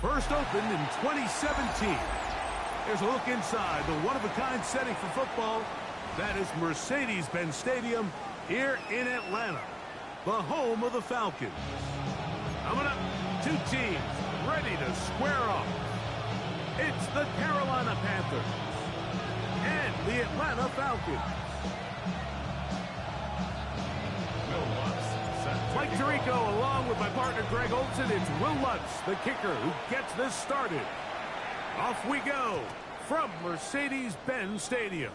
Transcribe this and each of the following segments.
First opened in 2017. Here's a look inside the one-of-a-kind setting for football. That is Mercedes-Benz Stadium here in Atlanta, the home of the Falcons. Coming up, two teams ready to square off. It's the Carolina Panthers and the Atlanta Falcons. Mike Tirico along with my partner Greg Olson. It's Will Lutz, the kicker, who gets this started. Off we go from Mercedes-Benz Stadium.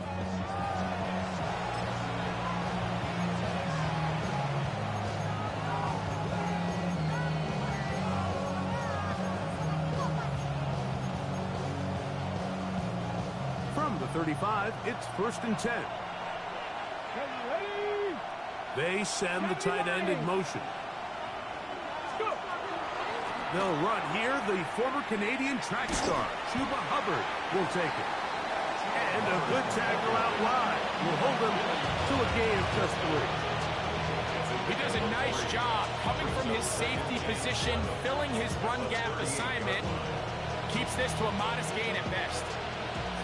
From the 35, it's 1st and 10. They send the tight end in motion. They'll run here. The former Canadian track star, Chuba Hubbard, will take it. And a good tackle out wide will hold them to a gain of just 3. He does a nice job coming from his safety position, filling his run gap assignment. Keeps this to a modest gain at best.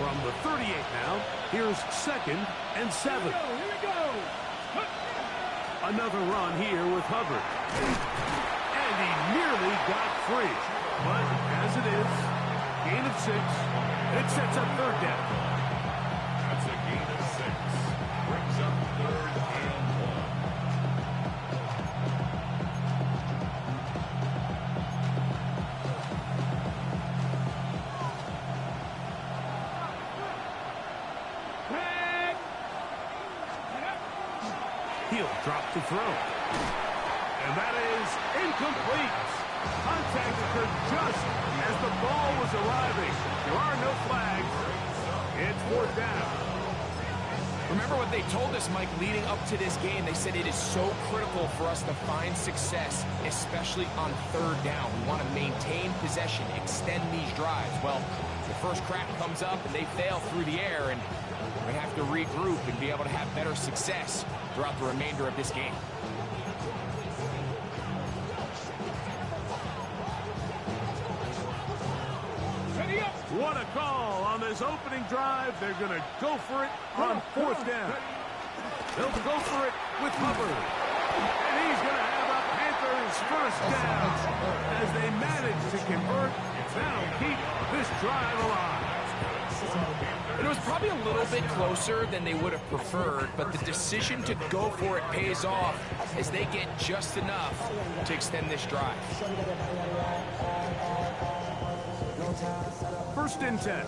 From the 38 now, here's 2nd and 7. Here we go. Another run here with Hubbard. And he nearly got free. But as it is, gain of 6. It sets up 3rd down. That's a gain of 6. Brings up 3rd and 1. He'll drop to throw. And that is incomplete. Contact occurred just as the ball was arriving. There are no flags. It's 4th down. Remember what they told us, Mike, leading up to this game. They said it is so critical for us to find success, especially on 3rd down. We want to maintain possession, extend these drives. Well, the first crack comes up and they fail through the air, and we have to regroup and be able to have better success throughout the remainder of this game. What a call on this opening drive. They're going to go for it on 4th down. They'll go for it with Hubbard. And he's going to have a Panthers first down as they manage to convert. That'll keep this drive alive. It was probably a little bit closer than they would have preferred, but the decision to go for it pays off as they get just enough to extend this drive. 1st and 10.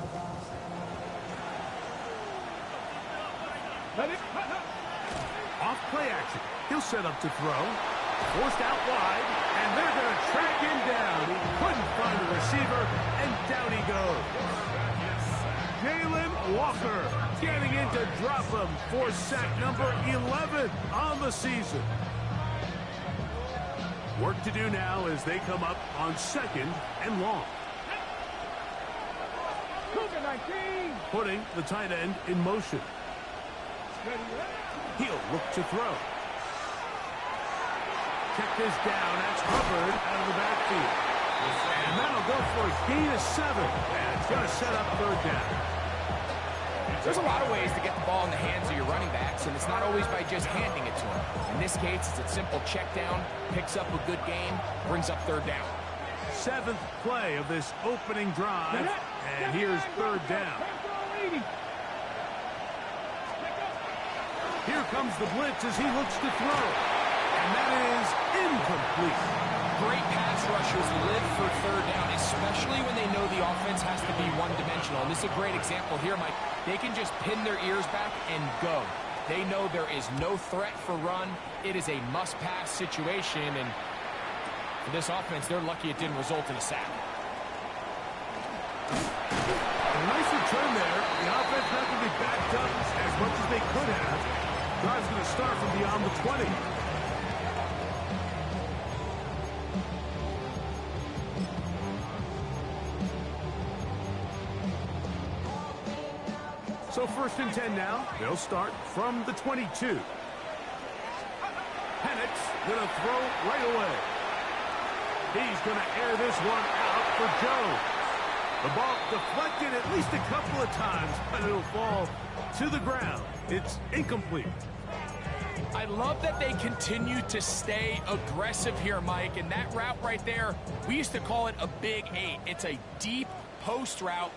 Off play action. He'll set up to throw. Forced out wide, and they're going to track him down. He couldn't find the receiver, and down he goes. Jalen Walker getting in to drop him for sack number 11 on the season. Work to do now as they come up on 2nd and long. Putting the tight end in motion. He'll look to throw. Check this down. That's Hubbard out of the backfield. And that'll go for a gain of 7. And it's going to set up 3rd down. There's a lot of ways to get the ball in the hands of your running backs, and it's not always by just handing it to them. In this case, it's a simple check down, picks up a good gain, brings up 3rd down. 7th play of this opening drive, and here's 3rd down. Here comes the blitz as he looks to throw, and that is incomplete. Great pass rushers live for 3rd down, especially when they know the offense has to be one-dimensional. And this is a great example here, Mike. They can just pin their ears back and go. They know there is no threat for run. It is a must-pass situation, and for this offense, they're lucky it didn't result in a sack. A nice return there. The offense not going to be backed up as much as they could have. Drive's going to start from beyond the 20. So 1st and 10 now. They'll start from the 22. Pennett's going to throw right away. He's going to air this one out for Jones. The ball deflected at least a couple of times, but it'll fall to the ground. It's incomplete. I love that they continue to stay aggressive here, Mike, and that route right there, we used to call it a big 8. It's a deep post route,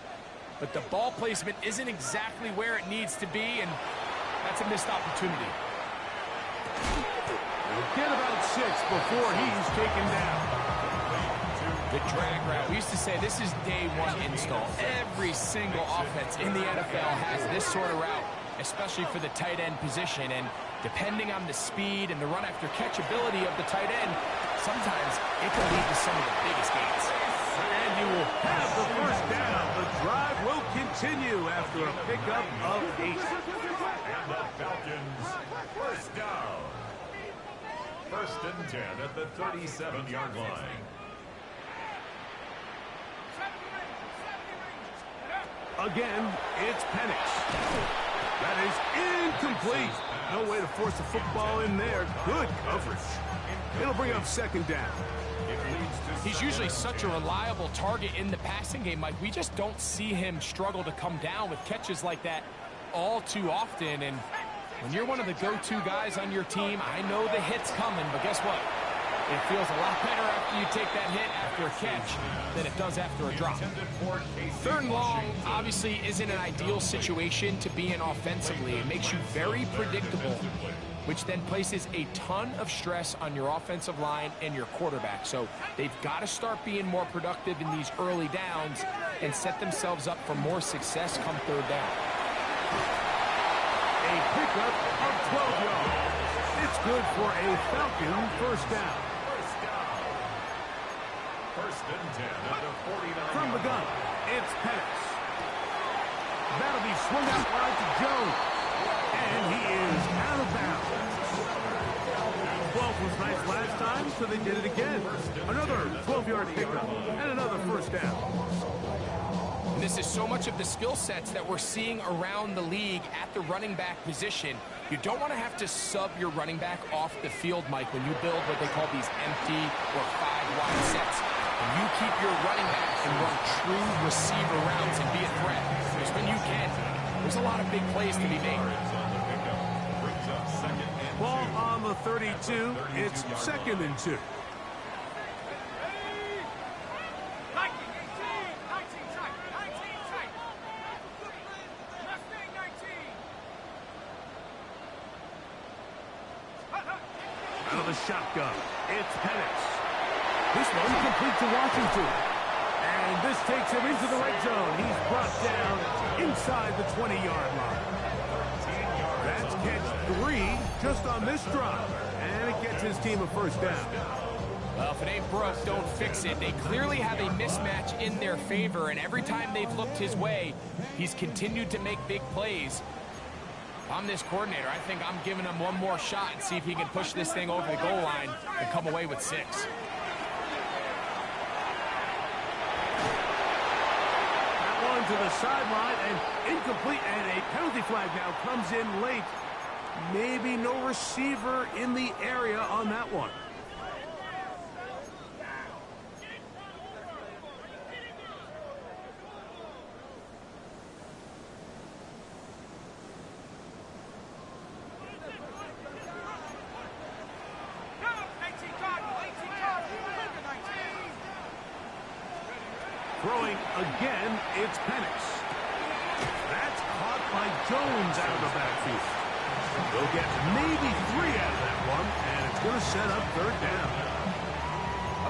but the ball placement isn't exactly where it needs to be, and that's a missed opportunity. He'll get about 6 before he's taken down. The drag route. We used to say this is day one install. Every single offense in the NFL has this sort of route, especially for the tight end position. And depending on the speed and the run after catch ability of the tight end, sometimes it can lead to some of the biggest gains. And you will have the first down. The drive will continue after a pickup of 8. And the Falcons, first down. First and 10 at the 37-yard line. Again, it's Penix. That is incomplete. No way to force the football in there. Good coverage. It'll bring up second down. He's usually such a reliable target in the passing game, Mike. We just don't see him struggle to come down with catches like that all too often. And when you're one of the go-to guys on your team, I know the hit's coming, but guess what? It feels a lot better after you take that hit after a catch than it does after a drop. Third and long obviously isn't an ideal situation to be in offensively. It makes you very predictable, which then places a ton of stress on your offensive line and your quarterback. So they've got to start being more productive in these early downs and set themselves up for more success come third down. A pickup of 12 yards. It's good for a Falcon first down. First and 10 at the 49. From the gun, it's Penix. That'll be swung out wide to Jones. And he is out of bounds. 12 was nice last time, so they did it again. Another 12-yard pickup and another first down. And this is so much of the skill sets that we're seeing around the league at the running back position. You don't want to have to sub your running back off the field, Mike, when you build what they call these empty or 5-wide sets. You keep your running back and run true receiver routes and be a threat. Because when you can, there's a lot of big plays to be made. Ball on the 32. It's second and 2. Out of the shotgun, it's Penix. This one complete to Washington. And this takes him into the red zone. He's brought down inside the 20-yard line. That's catch 3 just on this drive. And it gets his team a first down. Well, if it ain't broke, don't fix it. They clearly have a mismatch in their favor, and every time they've looked his way, he's continued to make big plays. If I'm this coordinator, I think I'm giving him one more shot and see if he can push this thing over the goal line and come away with 6. To the sideline and incomplete, and a penalty flag now comes in late. Maybe no receiver in the area on that one. Throwing again, it's Penix. That's caught by Jones out of the backfield. They'll get maybe 3 out of that one, and it's going to set up third down.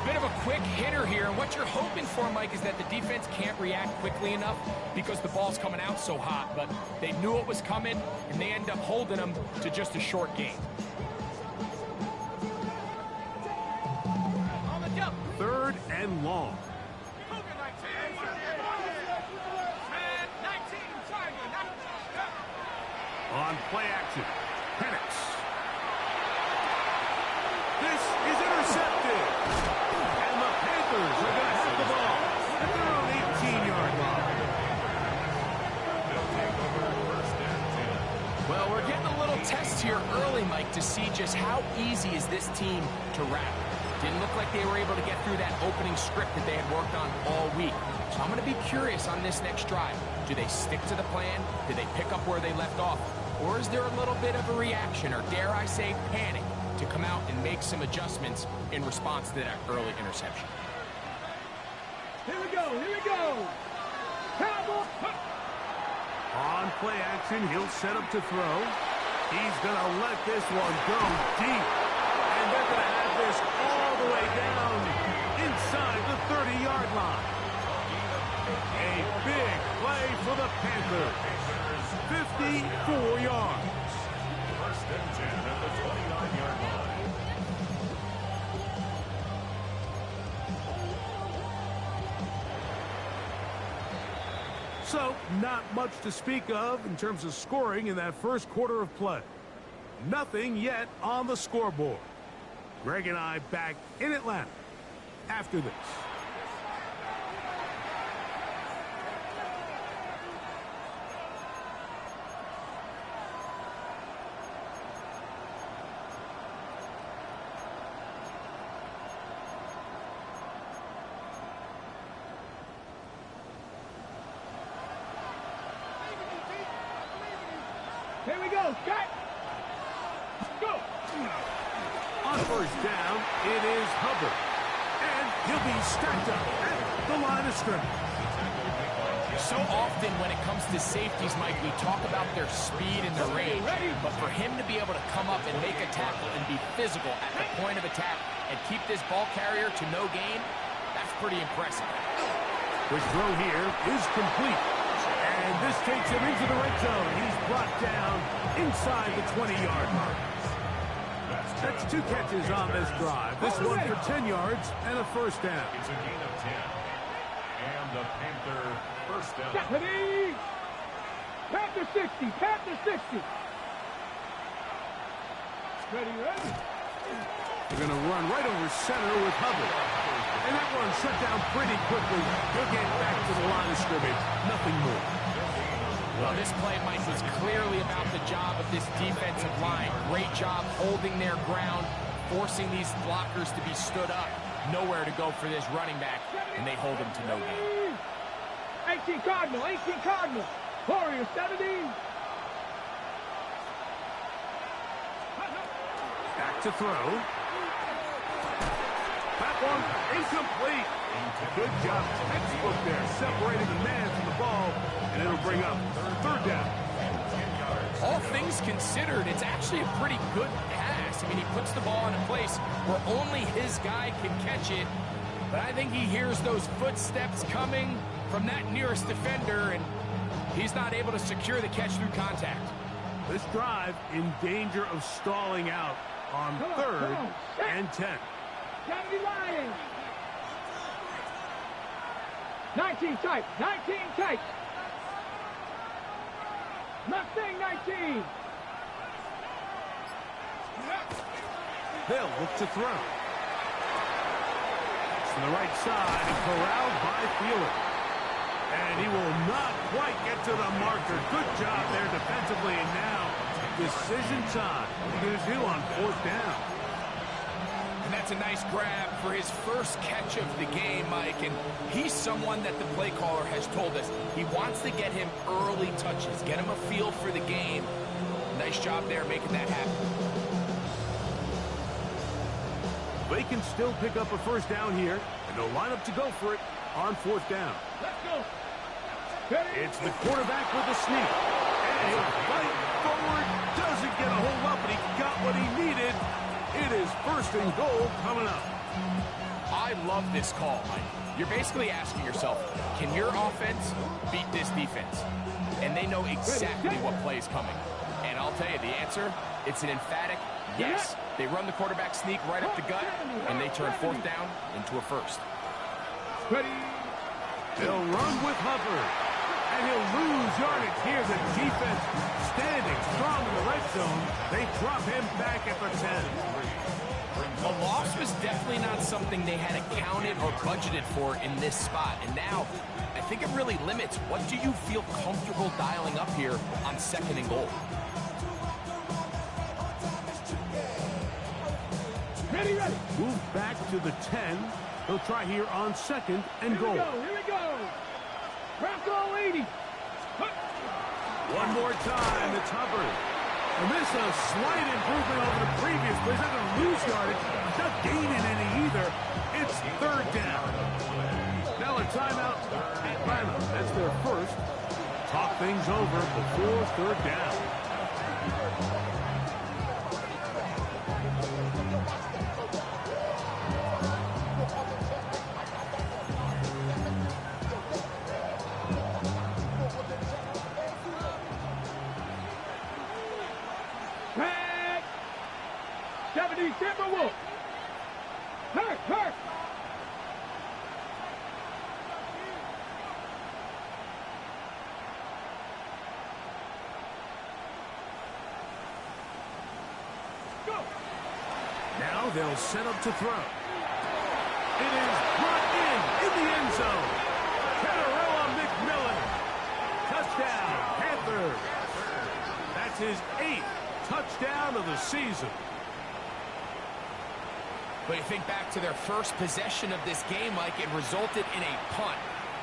A bit of a quick hitter here, and what you're hoping for, Mike, is that the defense can't react quickly enough because the ball's coming out so hot. But they knew it was coming, and they end up holding them to just a short gain. Third and long. On play action, Penix. This is intercepted. And the Panthers are going to have the ball at their own 18-yard line. Well, we're getting a little test here early, Mike, to see just how easy is this team to wrap. Didn't look like they were able to get through that opening script that they had worked on all week. So I'm going to be curious on this next drive. Do they stick to the plan? Do they pick up where they left off? Or is there a little bit of a reaction, or dare I say panic, to come out and make some adjustments in response to that early interception? Here we go, here we go. Cowboy. On play action, he'll set up to throw. He's going to let this one go deep. And they're going to have this all the way down inside the 30-yard line. A big play for the Panthers. 54 yards. First and 10 at the 29-yard line. So, not much to speak of in terms of scoring in that first quarter of play. Nothing yet on the scoreboard. Greg and I back in Atlanta after this. Here we go, Scott. Go. On first down, it is Hubbard. And he'll be stacked up at the line of scrimmage. So often when it comes to safeties, Mike, we talk about their speed and their range. But for him to be able to come up and make a tackle and be physical at the point of attack and keep this ball carrier to no gain, that's pretty impressive. Quick throw here is complete. And this takes him into the red zone. He's brought down inside the 20-yard mark. That's 2 catches on this drive. This one for 10 yards and a first down. It's a gain of 10. And the Panther first down. Deputy. Panther 60. Panther 60. Ready, ready. They're going to run right over center with Hubbard. And that one shut down pretty quickly. He'll get back to the line of scrimmage. Nothing more. Well, this play, Mike, was clearly about the job of this defensive line. Great job holding their ground, forcing these blockers to be stood up. Nowhere to go for this running back, and they hold him to no gain. 18 Cardinal, 18 Cardinal. Warrior 70. Back to throw. That one incomplete. Good job, textbook there, separating the man from the ball, and it'll bring up third down. All things considered, it's actually a pretty good pass. I mean, he puts the ball in a place where only his guy can catch it, but I think he hears those footsteps coming from that nearest defender, and he's not able to secure the catch through contact. This drive in danger of stalling out on third and 10. Gotta be lying. 19 tight. 19 tight. Mustang 19. They'll look to throw. To the right side and corralled by Fielder. And he will not quite get to the marker. Good job there defensively. And now decision time. What are you going to do on fourth down? And that's a nice grab for his first catch of the game, Mike. And he's someone that the play caller has told us he wants to get him early touches, get him a feel for the game. Nice job there making that happen. They can still pick up a first down here, and they'll line up to go for it on fourth down. Let's go. It's the quarterback with the sneak. And he'll fight forward. Doesn't get a whole lot, but he got what he needed. It is first and goal coming up. I love this call, Mike. You're basically asking yourself, can your offense beat this defense? And they know exactly what play is coming. And I'll tell you the answer, it's an emphatic yes. They run the quarterback sneak right up the gut, and they turn fourth down into a first. Ready. They'll run with Hubbard. And he'll lose yardage here. The defense standing strong in the red zone. They drop him back at the 10. The loss was definitely not something they had accounted or budgeted for in this spot. And now, I think it really limits what do you feel comfortable dialing up here on second and goal. Ready, ready. Move back to the 10. They'll try here on second and goal. Here we go. Rocco 80. One more time, it's Hubbard. And this is a slight improvement over the previous play. He's not going to lose yardage. He's not gaining any either. It's third down. Now a timeout. Atlanta, that's their first. Talk things over before third down. Tag. 70 Timberwolves. Hurt. Now they'll set up to throw. It is brought in the end zone. Catarella McMillan. Touchdown, Panthers. That's his 8th touchdown of the season. But you think back to their first possession of this game, Mike, it resulted in a punt.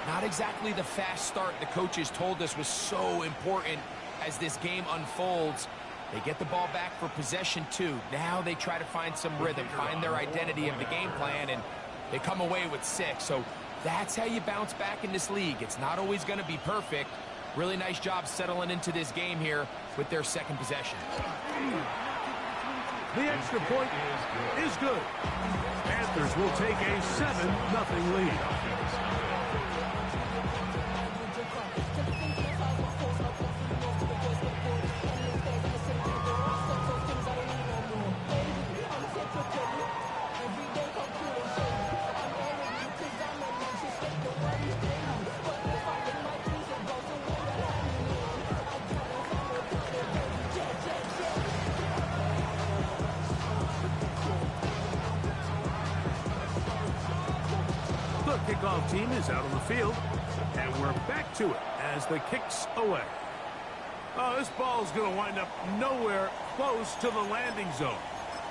Not exactly the fast start the coaches told us was so important as this game unfolds. They get the ball back for possession 2. Now they try to find some rhythm, find their identity of the game plan, and they come away with 6. So that's how you bounce back in this league. It's not always going to be perfect. Really nice job settling into this game here with their second possession. The extra point is good. Panthers will take a 7-0 lead. The kickoff team is out on the field, and we're back to it as the kick's away. Oh, this ball's going to wind up nowhere close to the landing zone.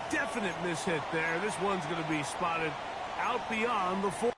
Definite mishit there. This one's going to be spotted out beyond the 4.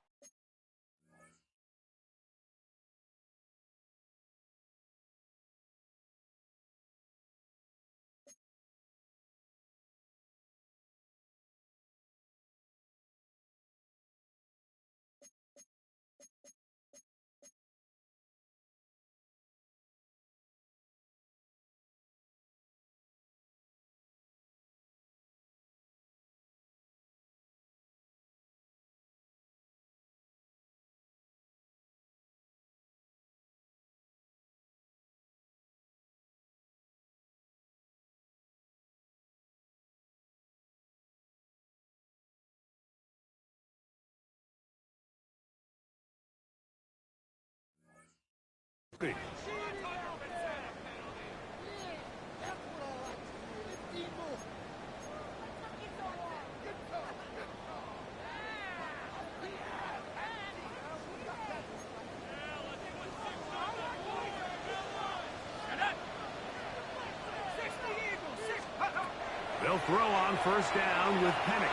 They'll throw on first down with Penix.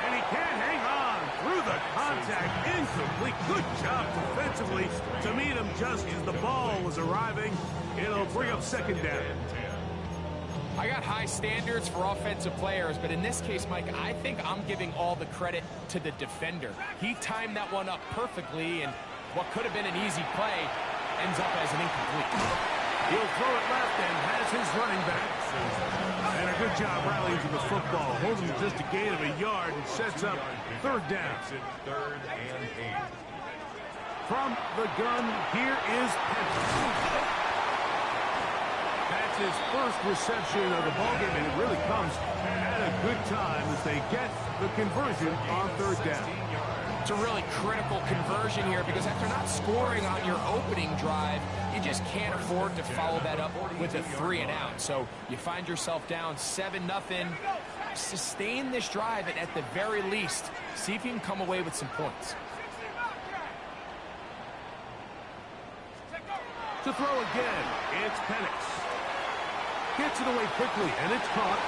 And he can't hang on through the contact. Incomplete. Good job defensively to meet him just as the ball was arriving. It'll bring up second down. I got high standards for offensive players, but in this case, Mike, I think I'm giving all the credit to the defender. He timed that one up perfectly, and what could have been an easy play ends up as an incomplete. He'll throw it left and has his running back. And a good job rallying to the football. Holds him just a gain of a yard and sets up third down. Third and 8. From the gun, here is Penix. That's his first reception of the ballgame, and it really comes at a good time as they get the conversion on third down. It's a really critical conversion here because after not scoring on your opening drive, you just can't afford to follow that up with a 3-and-out. So you find yourself down 7-0. Sustain this drive and at the very least, see if you can come away with some points. To throw again, it's Penix. Gets it away quickly, and it's caught.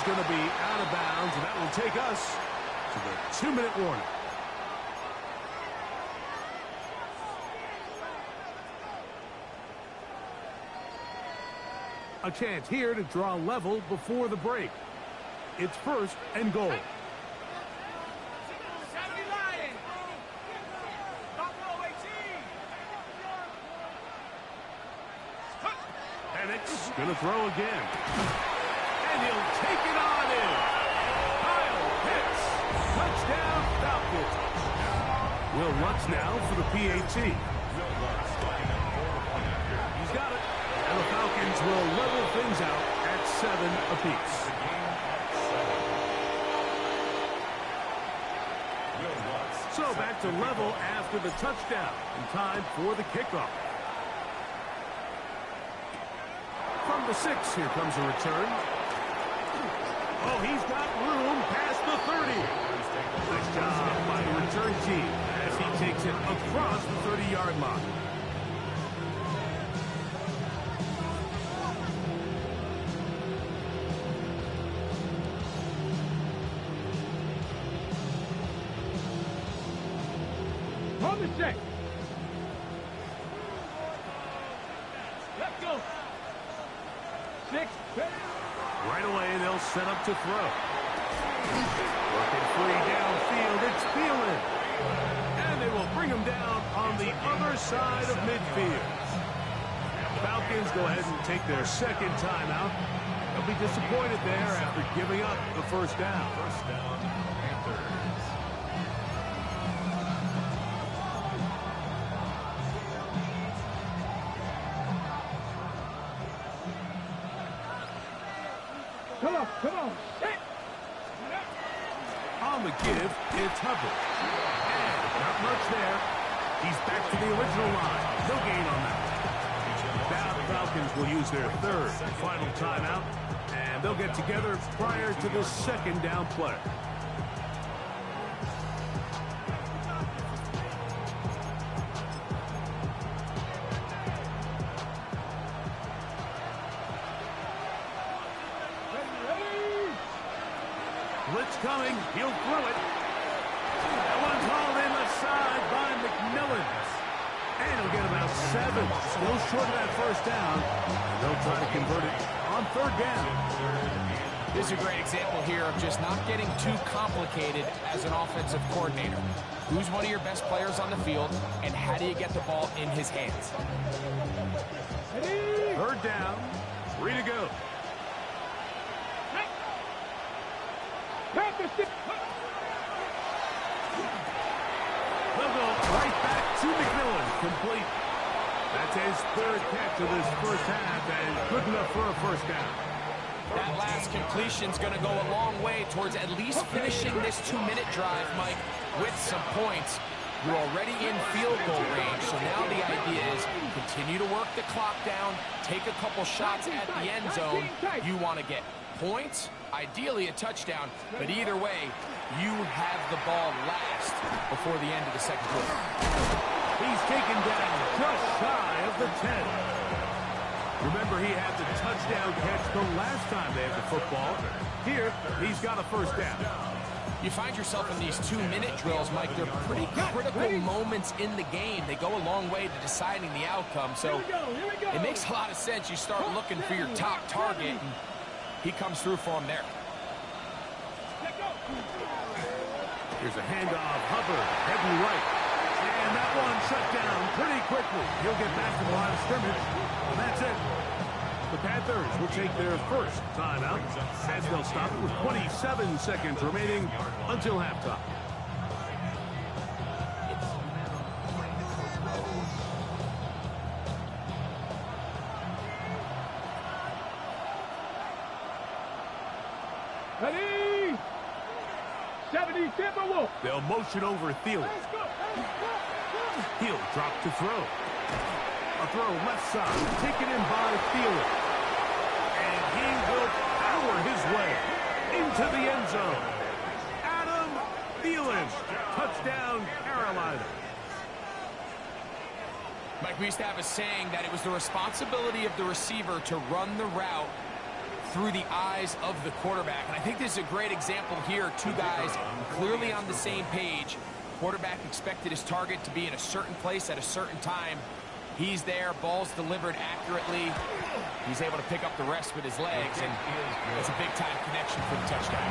going to be out of bounds, and that will take us to the 2-minute warning. A chance here to draw level before the break. It's 1st and goal. And it's going to throw again. And he'll take it on in. Kyle Pitts. Touchdown, Falcons. Will Lutz now for the PAT. He's got it. And the Falcons will level things out at 7 apiece. So back to level after the touchdown. And time for the kickoff. From the 6, here comes a return. Oh, he's got room past the 30. Nice job by the return team as he takes it across the 30-yard line. On the 6. Let's go. 6. Right away, they'll set up to throw. Working free downfield, it's Thielen. And they will bring him down on the other side of midfield. Falcons go ahead and take their 2nd timeout. They'll be disappointed there after giving up the 1st down. First down, Panthers. Come on. Hit. On the give, it's Hubbard. And not much there. He's back to the original line. No gain on that. Now the Falcons will use their 3rd and final timeout, and they'll get together prior to the 2nd down play. Blitz coming. He'll throw it. That one's hauled in left side by McMillan. And he'll get about 7. Still short of that 1st down. And they'll try to convert it on 3rd down. This is a great example here of just not getting too complicated as an offensive coordinator. Who's one of your best players on the field, and how do you get the ball in his hands? 3rd down. 3 to go. They'll go right back to McMillan. Complete. That's his 3rd catch of this 1st half, and good enough for a 1st down. That last completion's going to go a long way towards at least finishing this 2-minute drive, Mike, with some points. You're already in field goal range, so now the idea is continue to work the clock down, take a couple shots at the end zone. You want to get points, ideally a touchdown, but either way, you have the ball last before the end of the 2nd quarter. He's taken down just shy of the 10. Remember, he had the touchdown catch the last time they had the football. Here, he's got a 1st down. You find yourself in these 2-minute drills, Mike. They're pretty critical moments in the game. They go a long way to deciding the outcome, so it makes a lot of sense. You start looking for your top target, and he comes through for him there. Here's a handoff. Hubbard heading right. And that one shut down pretty quickly. He'll get back to the line of scrimmage. And that's it. The Panthers will take their 1st timeout as they'll stop it with 27 seconds remaining until halftime. Ready? 70 Timberwolves. They'll motion over Thielen. He'll drop to throw. A throw left side, taken in by Thielen. And he will power his way into the end zone. Adam Thielen, touchdown Carolina. Mike, we used to have a saying that it was the responsibility of the receiver to run the route through the eyes of the quarterback. And I think this is a great example here. Two guys clearly on the same page. Quarterback expected his target to be in a certain place at a certain time. He's there, ball's delivered accurately. He's able to pick up the rest with his legs, and it's a big-time connection for the touchdown.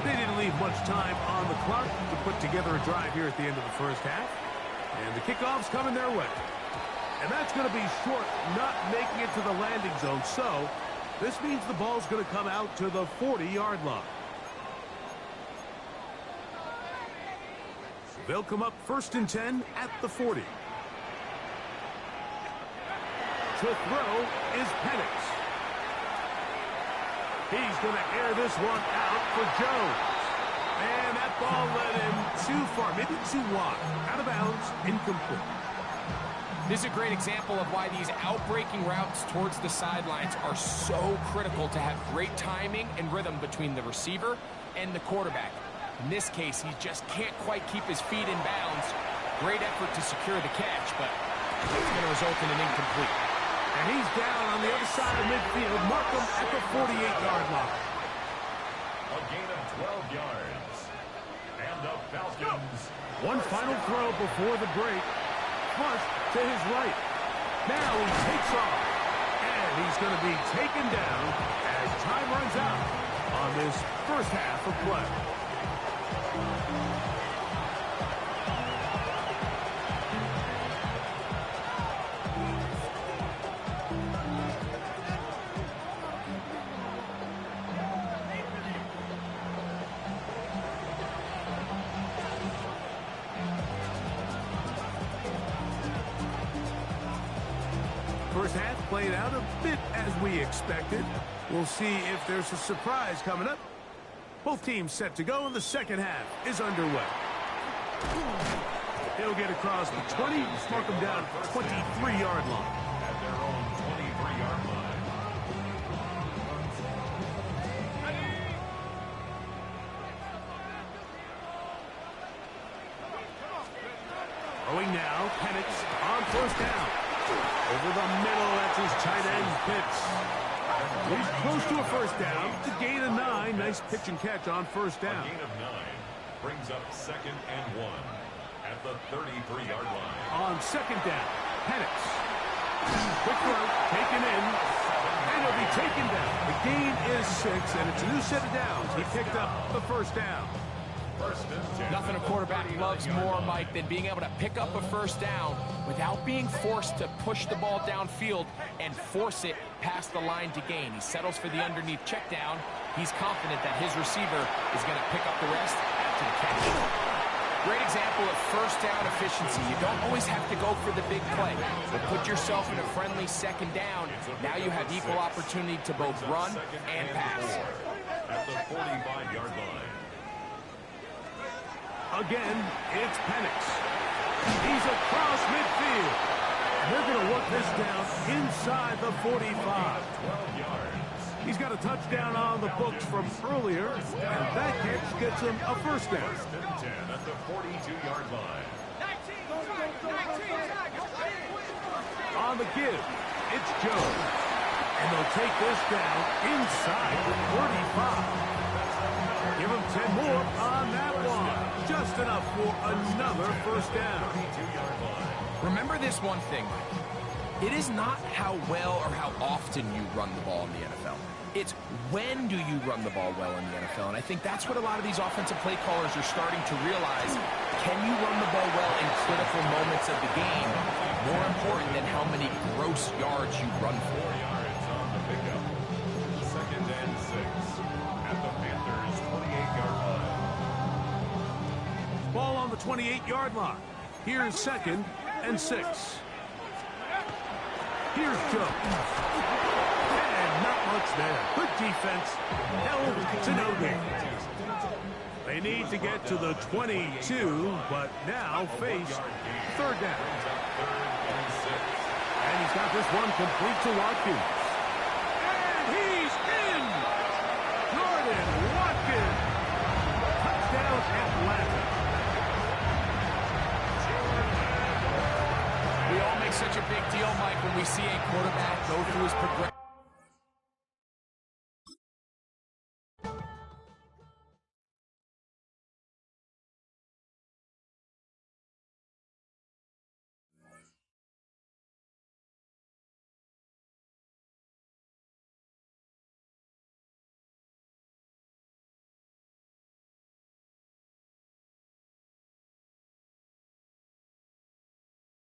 They didn't leave much time on the clock to put together a drive here at the end of the first half. And the kickoff's coming their way. And that's going to be short, not making it to the landing zone. So this means the ball's going to come out to the 40-yard line. They'll come up 1st and 10 at the 40. To throw is Penix. He's going to air this one out for Jones. And that ball led him too far, maybe too wide. Out of bounds, incomplete. This is a great example of why these outbreaking routes towards the sidelines are so critical to have great timing and rhythm between the receiver and the quarterback. In this case, he just can't quite keep his feet in bounds. Great effort to secure the catch, but it's going to result in an incomplete. And he's down on the other side of midfield. Mark him at the 48-yard line. A gain of 12 yards. And the Falcons. One final throw before the break. Flush to his right. Now he takes off. And he's going to be taken down as time runs out on this first half of play. First half played out a bit as we expected. We'll see if there's a surprise coming up. Both teams set to go, and the second half is underway. He'll get across the 20, mark him down 23-yard line. At their own 23-yard line. Throwing now, Penix on first down. Over the middle, that's his tight end, Pitts. He's close to a first down. It's a gain of 9. Nice pitch and catch on first down. A gain of 9 brings up 2nd and 1 at the 33-yard line. On second down, Penix. Quick throw, taken in, and he'll be taken down. The gain is 6, and it's a new set of downs. He picked up the first down. Nothing a quarterback loves more, Mike, than being able to pick up a first down without being forced to push the ball downfield and force it past the line to gain. He settles for the underneath check down. He's confident that his receiver is going to pick up the rest after the catch. Great example of first down efficiency. You don't always have to go for the big play, but put yourself in a friendly second down. Now you have equal opportunity to both run and pass. At the 45-yard line. Again, it's Penix. He's across midfield. They're going to work this down inside the 45. 12 yards. He's got a touchdown on the books from earlier, and that catch gets him a first down. 1st and 10 at the 42-yard line. On the give, it's Jones. And they'll take this down inside the 35. Give him 10 more on that one. Just enough for another first down. Remember this one thing. It is not how well or how often you run the ball in the NFL. It's when do you run the ball well in the NFL. And I think that's what a lot of these offensive play callers are starting to realize. Can you run the ball well in critical moments of the game? More important than how many gross yards you run for. 4 yards on the pickup. 2nd and 6 at the Panthers' 28-yard line. Ball on the 28-yard line. Here's 2nd and 6. Here's Jones. And not much there. Good defense. Held to no gain. They need to get to the 22, but now face 3rd down. And he's got this one complete to Watkins. And he's in! Jordan Watkins! such a big deal, Mike, when we see a quarterback go through his progression.